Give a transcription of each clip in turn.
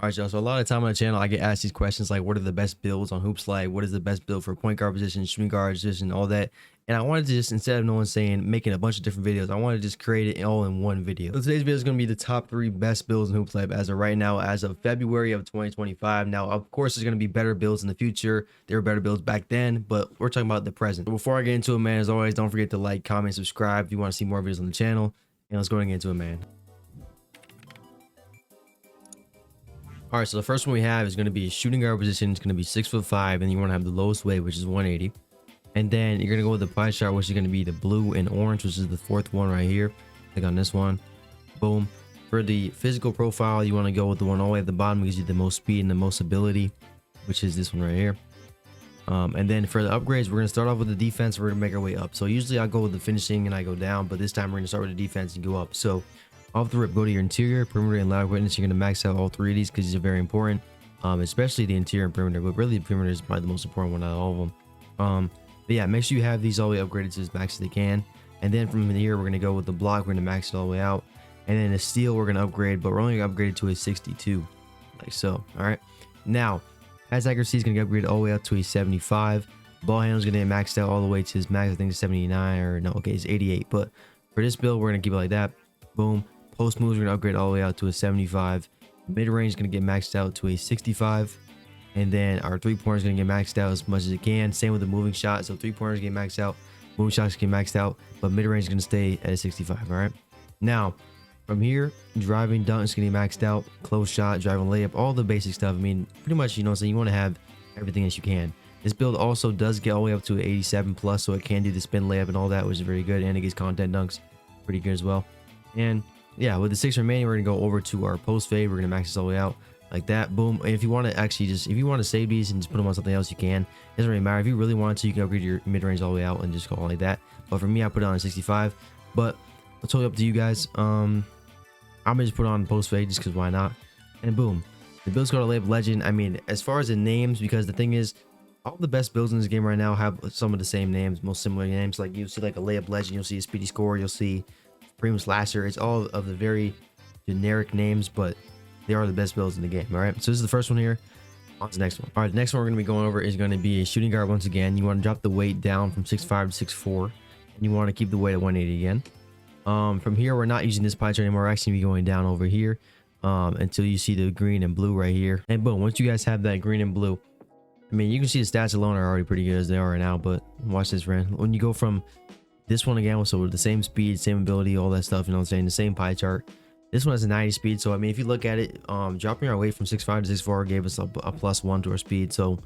All right, y'all. So a lot of time on the channel, I get asked these questions like, what are the best builds on Hoop Slide? What is the best build for point guard position, shooting guard position, all that? And I wanted to just, instead of no one saying, making a bunch of different videos, I wanted to just create it all in one video. So today's video is going to be the top 3 best builds in Hoop Slide as of right now, as of February of 2025. Now, of course, there's going to be better builds in the future. There were better builds back then, but we're talking about the present. So before I get into it, man, as always, don't forget to like, comment, subscribe if you want to see more videos on the channel. And let's go and get into it, man. All right, so the first one we have is going to be a shooting guard position. It's going to be 6'5", and you want to have the lowest weight, which is 180. And then you're going to go with the pie chart, which is going to be the blue and orange, which is the 4th one right here. Click on this one. Boom. For the physical profile, you want to go with the one all the way at the bottom, gives you the most speed and the most ability, which is this one right here. And then for the upgrades, we're going to start off with the defense. We're going to make our way up. So usually I go with the finishing and I go down, but this time we're going to start with the defense and go up. So off the rip, go to your interior, perimeter, and loud witness. You're going to max out all 3 of these because these are very important, especially the interior and perimeter. But really, the perimeter is probably the most important one out of all of them. But yeah, make sure you have these all the way upgraded to as max as they can. And then from here, we're going to go with the block. We're going to max it all the way out. And then the steel, we're going to upgrade, but we're only going to upgrade it to a 62, like so. All right. Now, pass accuracy is going to get upgraded all the way up to a 75. Ball handle is going to get maxed out all the way to his max. I think it's 79 or no, okay, it's 88. But for this build, we're going to keep it like that. Boom. Post moves, we're going to upgrade all the way out to a 75. Mid-range is going to get maxed out to a 65. And then our three-pointer is going to get maxed out as much as it can. Same with the moving shot. So three-pointers get maxed out. Moving shots get maxed out. But mid-range is going to stay at a 65. All right. Now, from here, driving, dunk is going to get maxed out. Close shot, driving, layup, all the basic stuff. I mean, pretty much, you know what I'm saying? You want to have everything that you can. This build also does get all the way up to an 87 plus. So it can do the spin layup and all that, which is very good. And it gets content dunks. Pretty good as well. And yeah, with the 6 remaining, we're gonna go over to our post fade. We're gonna max this all the way out like that. Boom. And if you want to actually if you want to save these and just put them on something else, you can. It doesn't really matter. If you really want to, you can upgrade your mid range all the way out and just go like that. But for me, I put it on a 65. But it's totally up to you guys. I'm gonna just put it on post fade just because why not? And boom, the build's called a Layup Legend. I mean, as far as the names, because the thing is, all the best builds in this game right now have some of the same names, most similar names. Like you'll see like a Layup Legend, you'll see a Speedy Score, you'll see Supreme Slasher. It's all of the very generic names, but they are the best builds in the game. All right, so this is the first one here. On to the next one. All right, the next one we're going to be going over is going to be a shooting guard once again. You want to drop the weight down from 6'5 to 6'4, and you want to keep the weight at 180 again. From here, we're not using this pie chart anymore. We're actually be going down over here until you see the green and blue right here. And boom, once you guys have that green and blue, I mean, you can see the stats alone are already pretty good as they are right now, but watch this, friend. When you go from this one again, so with the same speed, same ability, all that stuff, you know what I'm saying, the same pie chart. This one has a 90 speed, so I mean, if you look at it, dropping our weight from 6'5 to 6'4 gave us a +1 to our speed, so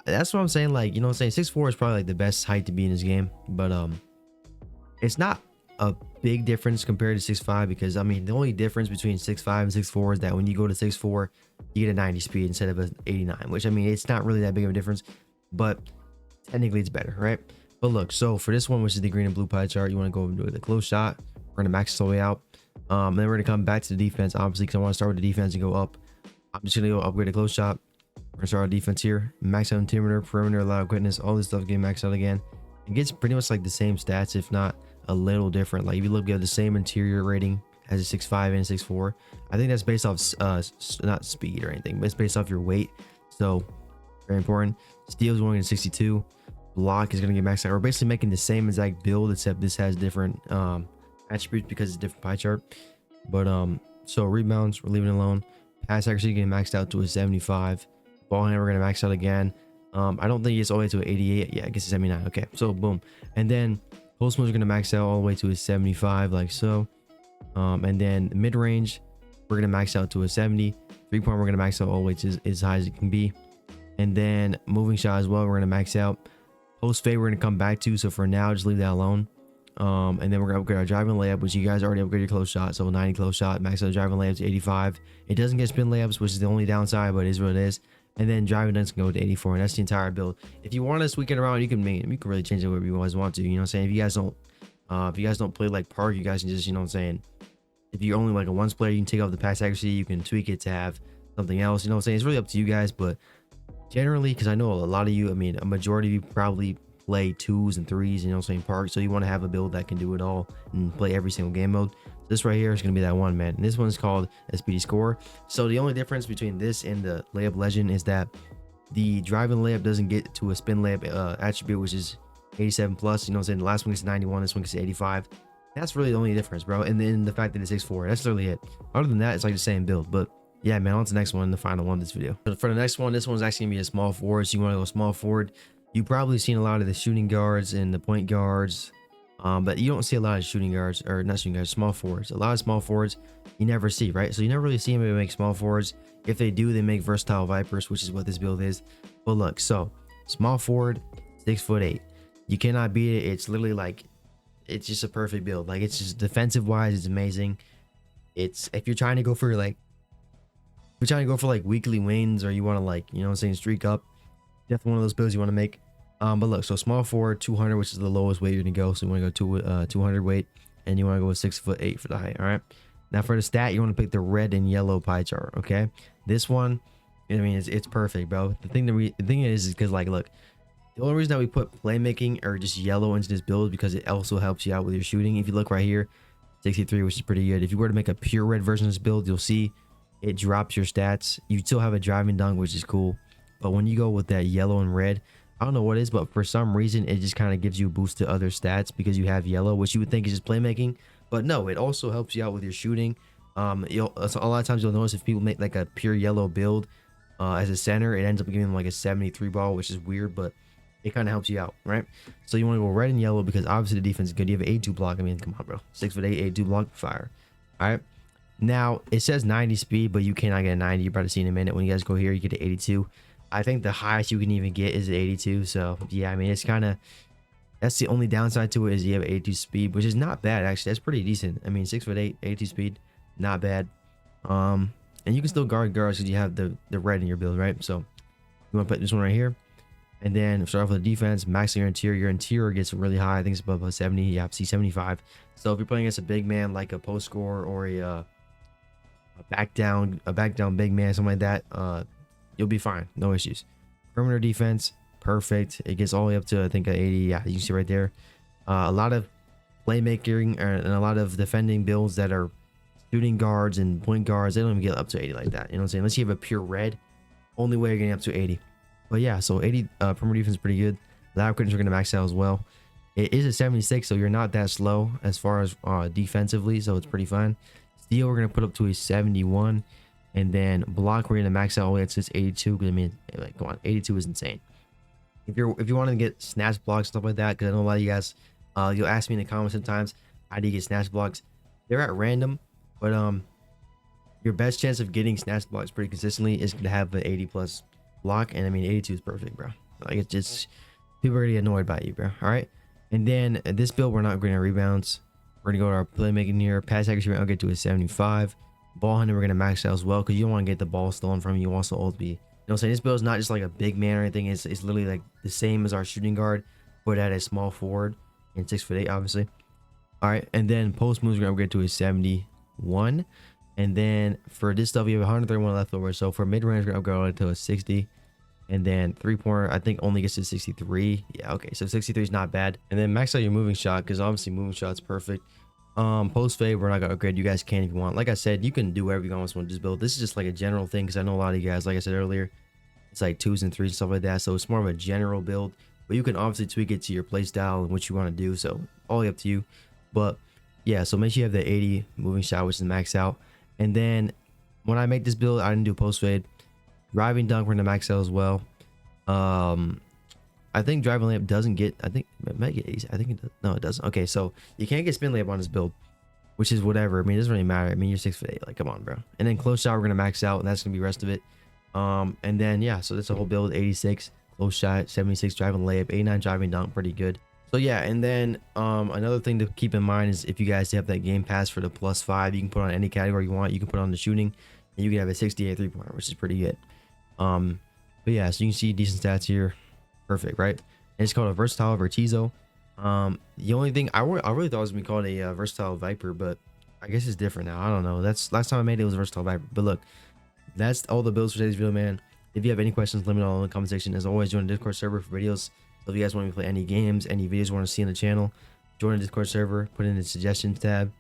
that's what I'm saying. Like, you know what I'm saying, 6'4 is probably like the best height to be in this game, but it's not a big difference compared to 6'5, because I mean, the only difference between 6'5 and 6'4 is that when you go to 6'4, you get a 90 speed instead of an 89, which I mean, it's not really that big of a difference, but technically it's better, right? But look, so for this one, which is the green and blue pie chart, you want to go and do the close shot. We're gonna max this all the way out. Then we're gonna come back to the defense, obviously, because I want to start with the defense and go up. I'm just gonna go upgrade the close shot. We're gonna start our defense here. Max out interior, perimeter, loud quickness, all this stuff getting maxed out again. It gets pretty much like the same stats, if not a little different. Like if you look at the same interior rating as a 6'5 and a 6'4, I think that's based off not speed or anything, but it's based off your weight. So very important. Steel is going to 62. Block is going to get maxed out. We're basically making the same exact build, except this has different attributes because it's a different pie chart. But so rebounds, we're leaving it alone. Pass accuracy getting maxed out to a 75. Ball handle, we're going to max out again. I don't think it's all the way to 88. Yeah, I guess it's 79. Okay, so boom. And then post moves are going to max out all the way to a 75, like so. And then mid range, we're going to max out to a 70. 3-point, we're going to max out all the way to as high as it can be. And then moving shot as well, we're going to max out. Post fade, we're going to come back to. So for now, just leave that alone. And then we're going to upgrade our driving layup, which you guys already upgraded your close shot. So 90 close shot, max out driving layup to 85. It doesn't get spin layups, which is the only downside, but it is what it is. And then driving dunks can go to 84, and that's the entire build. If you want to tweak it around, you can really change it wherever you guys want to. You know what I'm saying? If you guys don't play like Park, you guys can just, you know what I'm saying, if you're only like a once player, you can take off the pass accuracy, you can tweak it to have something else. You know what I'm saying? It's really up to you guys, but generally, because I know a lot of you, I mean, a majority of you probably play 2s and 3s, you know what I'm saying, park. So you want to have a build that can do it all and play every single game mode. This right here is going to be that one, man. And this one's called SPD Score. So the only difference between this and the layup legend is that the driving layup doesn't get to a spin layup attribute, which is 87 plus. You know what I'm saying? The last one gets 91, this one gets 85. That's really the only difference, bro. And then the fact that it's 6'4", that's literally it. Other than that, it's like the same build. But yeah, man, on to the next one, the final one of this video. But for the next one, this one's actually gonna be a small forward. So you want to go small forward. You've probably seen a lot of the shooting guards and the point guards, but you don't see a lot of shooting guards, or not shooting guards, small forwards. A lot of small forwards you never see, right? So you never really see anybody make small forwards. If they do, they make versatile vipers, which is what this build is. But look, so small forward, 6'8". You cannot beat it. It's literally like, it's just a perfect build. Like, it's just defensive wise, it's amazing. It's, if you're trying to go for like, if you're trying to go for like weekly wins, or you want to, like, you know what I'm saying, streak up, definitely one of those builds you want to make. But look, so small forward, 200, which is the lowest weight you're gonna go. So you want to go to 200 weight, and you want to go with 6'8" for the height. All right. Now for the stat, you want to pick the red and yellow pie chart. Okay. This one, I mean, it's perfect, bro. The thing is because, like, look, the only reason that we put playmaking or just yellow into this build is because it also helps you out with your shooting. If you look right here, 63, which is pretty good. If you were to make a pure red version of this build, you'll see it drops your stats. You still have a driving dunk, which is cool. But when you go with that yellow and red, I don't know what it is, but for some reason, it just kind of gives you a boost to other stats because you have yellow, which you would think is just playmaking. But no, it also helps you out with your shooting. A lot of times you'll notice if people make like a pure yellow build as a center, it ends up giving them like a 73 ball, which is weird, but it kind of helps you out, right? So you want to go red and yellow because obviously the defense is good. You have an 8-2 block. I mean, come on, bro. 6'8", 8-2 block, fire. All right. Now it says 90 speed, but you cannot get a 90. You're about to see in a minute. When you guys go here, you get an 82. I think the highest you can even get is an 82. So yeah, I mean, it's kind of, that's the only downside to it, is you have 82 speed, which is not bad actually. That's pretty decent. I mean, 6'8", 82 speed, not bad. And you can still guard guards because you have the red in your build, right? So you want to put this one right here. And then start off with the defense, max your interior gets really high. I think it's above 70. Yeah, see 75. So if you're playing against a big man like a post scorer or a back down big man, something like that, you'll be fine, no issues. Perimeter defense, perfect. It gets all the way up to, I think, 80. Yeah, you can see right there. A lot of playmaking and a lot of defending builds that are shooting guards and point guards, they don't even get up to 80 like that. You know what I'm saying? Unless you have a pure red, only way you're getting up to 80. But yeah, so 80 perimeter defense is pretty good. Lab quickness are going to max out as well. It is a 76, so you're not that slow as far as defensively, so it's pretty fine. Steal, we're going to put up to a 71. And then block, we're going to max out all the way to 82. Because I mean, like, come on, 82 is insane. If you want to get snatch blocks, stuff like that, because I know a lot of you guys, you'll ask me in the comments sometimes, how do you get snatch blocks? They're at random, but your best chance of getting snatch blocks pretty consistently is to have an 80 plus block. And I mean, 82 is perfect, bro. Like, it's just, people are gonna get annoyed by you, bro. All right. And then this build, we're not going to rebounds. We're gonna go to our playmaking here. Pass accuracy, I'll get to a 75. Ball handling, we're gonna max out as well, because you don't want to get the ball stolen from you. You also all to be, you know what I'm saying, this build is not just like a big man or anything. It's literally like the same as our shooting guard, but at a small forward, and 6'8", obviously. All right. And then post moves, we're gonna upgrade to a 71. And then for this stuff, you have 131 left over. So for mid range, we're gonna upgrade to a 60. And then 3-pointer, I think, only gets to 63. Yeah, okay, so 63 is not bad. And then max out your moving shot, because obviously moving shot's perfect. Post fade, we're not gonna upgrade. You guys can if you want. Like I said, you can do whatever you want with this build. This is just like a general thing, because I know a lot of you guys, like I said earlier, it's like 2s and 3s and stuff like that. So it's more of a general build, but you can obviously tweak it to your play style and what you want to do. So all up to you. But yeah, so make sure you have the 80 moving shot, which is max out. And then when I make this build, I didn't do post fade. Driving dunk, we're gonna max out as well. I think driving layup doesn't get, I think it might get 80. I think it does. No, it doesn't. Okay, so you can't get spin layup on this build, which is whatever. I mean, it doesn't really matter. I mean, you're 6'8". Like, come on, bro. And then close shot, we're gonna max out, and that's gonna be the rest of it. And then yeah, so that's a whole build. 86 close shot, 76 driving layup, 89 driving dunk, pretty good. So yeah, and then another thing to keep in mind is if you guys have that game pass for the +5, you can put on any category you want. You can put on the shooting, and you can have a 68 3-pointer, which is pretty good. But yeah, so you can see decent stats here. Perfect, right? And it's called a versatile Vertizo. The only thing I really thought it was gonna be called a versatile Viper, but I guess it's different now. I don't know. That's last time I made it was a versatile Viper. But look, that's all the builds for today's video, man. If you have any questions, let me know in the comment section. As always, join the Discord server for videos So if you guys want me to play any games, any videos you want to see on the channel, join the Discord server, put in the suggestions tab,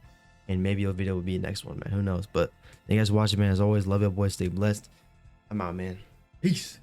and maybe your video will be the next one, man. Who knows? But thank you guys for watching, man. As always, love your boys. Stay blessed. I'm out, man. Peace.